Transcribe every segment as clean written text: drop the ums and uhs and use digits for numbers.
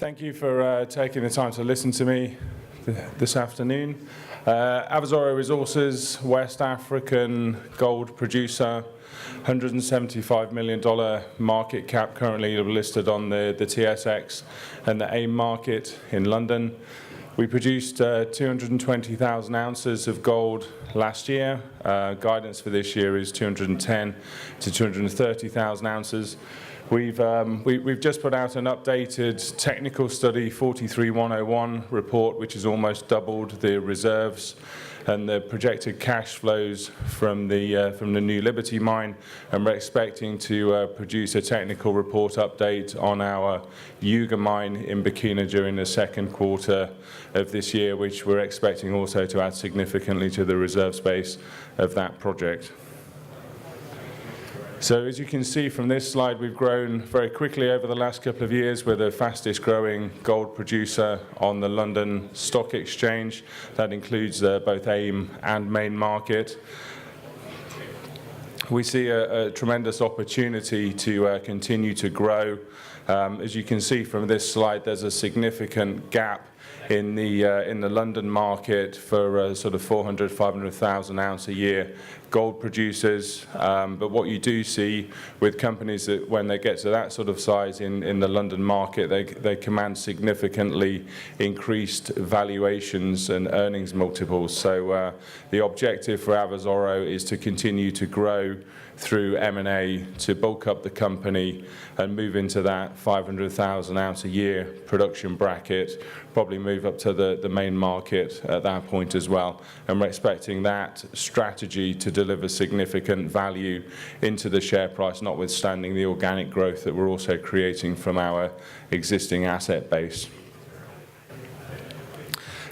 Thank you for taking the time to listen to me this afternoon. Avesoro Resources, West African gold producer, $175 million market cap, currently listed on the TSX and the AIM market in London. We produced 220,000 ounces of gold last year. Guidance for this year is 210 to 230,000 ounces. We've just put out an updated technical study 43101 report, which has almost doubled the reserves and the projected cash flows from the New Liberty mine, and we're expecting to produce a technical report update on our Yuga mine in Burkina during the second quarter of this year, which we're expecting also to add significantly to the reserve space of that project. So as you can see from this slide, we've grown very quickly over the last couple of years. We're the fastest growing gold producer on the London Stock Exchange. That includes both AIM and main market. We see a tremendous opportunity to continue to grow. As you can see from this slide, there's a significant gap in the London market for sort of 400, 500,000 ounce a year gold producers. But what you do see with companies that when they get to that sort of size in the London market, they command significantly increased valuations and earnings multiples. So the objective for Avesoro is to continue to grow through M&A to bulk up the company and move into that 500,000 ounce a year production bracket, probably move up to the main market at that point as well. And we're expecting that strategy to deliver significant value into the share price, notwithstanding the organic growth that we're also creating from our existing asset base.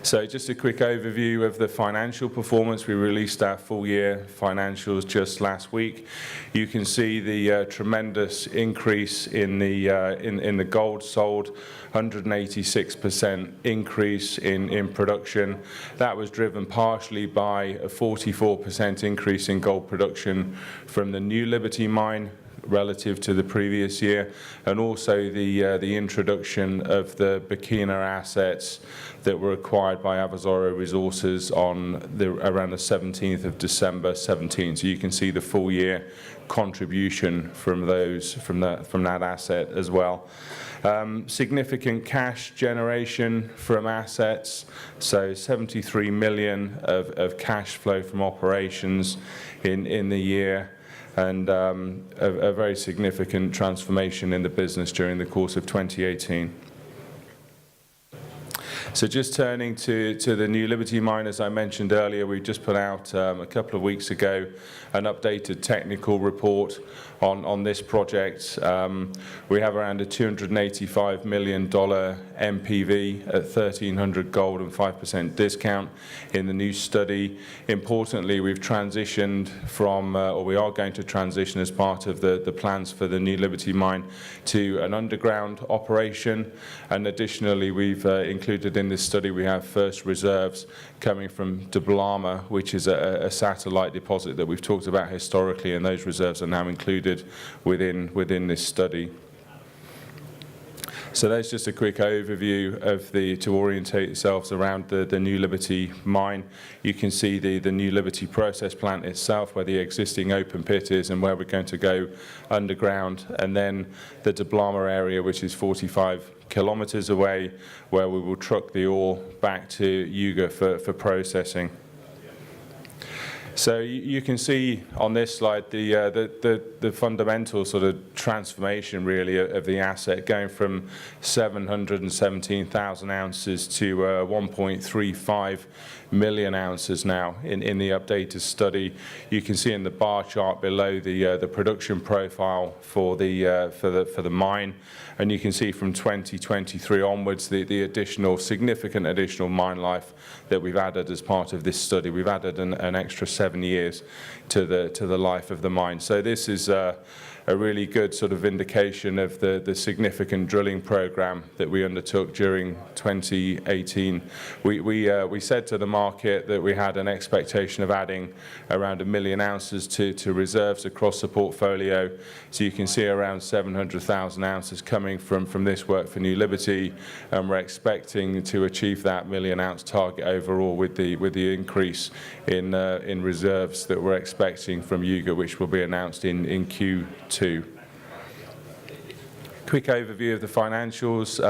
So just a quick overview of the financial performance. We released our full year financials just last week. You can see the tremendous increase in the gold sold, 186% increase in production. That was driven partially by a 44% increase in gold production from the New Liberty mine relative to the previous year, and also the introduction of the Burkina assets that were acquired by Avesoro Resources on around the 17th of December 17. So you can see the full year contribution from that asset as well. Significant cash generation from assets, so 73 million of cash flow from operations in the year, and a very significant transformation in the business during the course of 2018. So just turning to the New Liberty mine, as I mentioned earlier, we just put out a couple of weeks ago an updated technical report on this project. We have around a $285 million MPV at 1,300 gold and 5% discount in the new study. Importantly, we've transitioned from, or we are going to transition as part of the plans for the New Liberty mine, to an underground operation. And additionally, we've included in this study, we have first reserves coming from Dublama, which is a satellite deposit that we've talked about historically, and those reserves are now included within this study. So that's just a quick overview of to orientate yourselves around the New Liberty mine. You can see the New Liberty process plant itself, where the existing open pit is and where we're going to go underground, and then the Dublama area, which is 45 kilometers away, where we will truck the ore back to Yuga for processing. So you can see on this slide the fundamental sort of transformation really of the asset, going from 717,000 ounces to 1.35 million ounces now in the updated study. You can see in the bar chart below the production profile for the mine, and you can see from 2023 onwards the significant additional mine life that we've added as part of this study. We've added an extra 7 years to the life of the mine. So this is a a really good sort of indication of the significant drilling program that we undertook during 2018. We said to the market that we had an expectation of adding around 1 million ounces to reserves across the portfolio. So you can see around 700,000 ounces coming from this work for New Liberty, and we're expecting to achieve that 1 million ounce target overall with the increase in reserves that we're expecting from Yuga, which will be announced in Q2. Quick overview of the financials.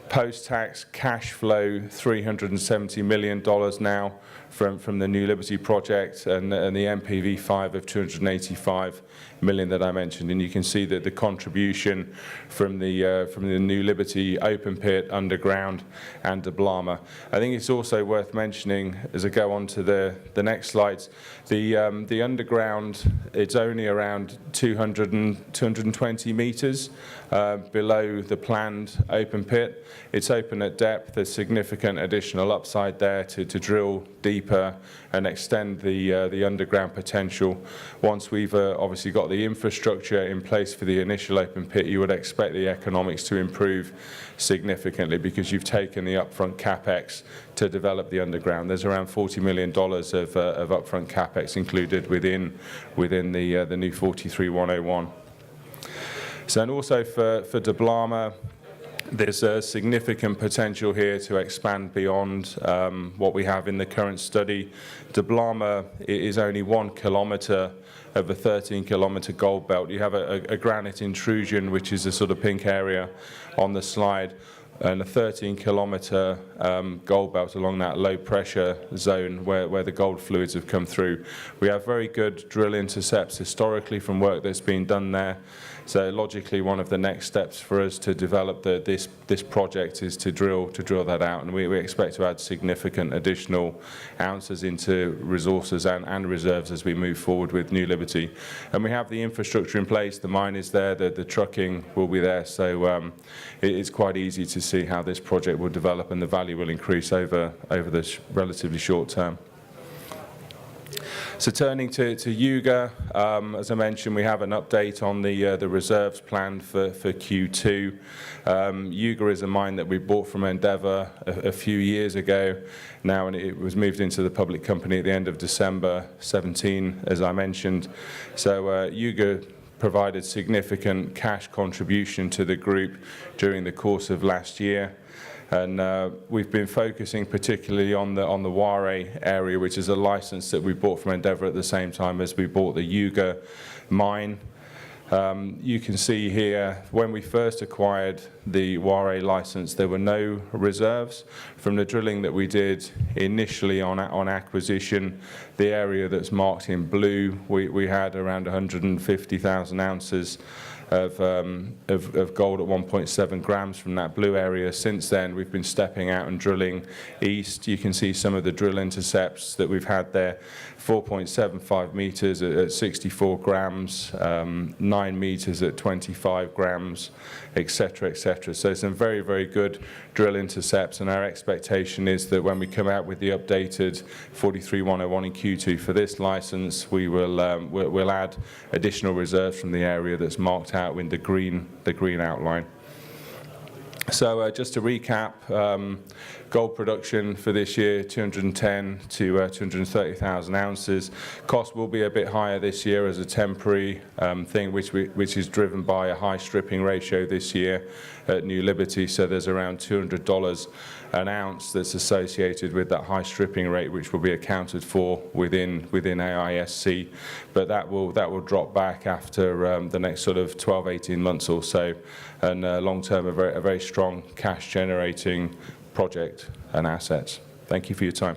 Post-tax cash flow, $370 million now from the New Liberty project, and the NPV5 of 285 million that I mentioned. And you can see that the contribution from the New Liberty open pit, underground, and Deblama. I think it's also worth mentioning, as I go on to the next slides, the underground, it's only around 220 meters below the planned open pit. It's open at depth. There's significant additional upside there to drill deeper and extend the underground potential. Once we've obviously got the infrastructure in place for the initial open pit, you would expect the economics to improve significantly because you've taken the upfront capex to develop the underground. There's around $40 million of upfront capex included within the new 43-101. So, and also for Deblama, there's a significant potential here to expand beyond what we have in the current study. Deblama is only 1 kilometer of a 13-kilometer gold belt. You have a granite intrusion, which is a sort of pink area on the slide, and a 13-kilometer gold belt along that low-pressure zone where the gold fluids have come through. We have very good drill intercepts historically from work that's been done there. So logically, one of the next steps for us to develop this project is to drill that out, and we expect to add significant additional ounces into resources and reserves as we move forward with New Liberty. And we have the infrastructure in place. The mine is there. The trucking will be there. So it's quite easy to see how this project will develop, and the value will increase over this relatively short term. So turning to Yuga, as I mentioned, we have an update on the reserves planned for Q2. Yuga is a mine that we bought from Endeavour a few years ago now, and it was moved into the public company at the end of December 17, as I mentioned. So Yuga provided significant cash contribution to the group during the course of last year. And we've been focusing particularly on the Ware area, which is a license that we bought from Endeavour at the same time as we bought the Yuga mine. You can see here, when we first acquired the Ware license, there were no reserves. From the drilling that we did initially on acquisition, the area that's marked in blue, we had around 150,000 ounces of gold at 1.7 grams from that blue area. Since then, we've been stepping out and drilling east. You can see some of the drill intercepts that we've had there: 4.75 meters at 64 grams, 9 meters at 25 grams, etc., etc. So some very, very good drill intercepts, and our expectation is that when we come out with the updated 43-101 in Q2 for this license, we'll add additional reserves from the area that's marked out in the green outline. So just to recap, gold production for this year, 210 to 230,000 ounces. Cost will be a bit higher this year as a temporary thing, which is driven by a high stripping ratio this year at New Liberty. So there's around $200 an ounce that's associated with that high stripping rate, which will be accounted for within AISC. But that will drop back after the next sort of 12-18 months or so, and long term a very strong cash generating project and assets. Thank you for your time.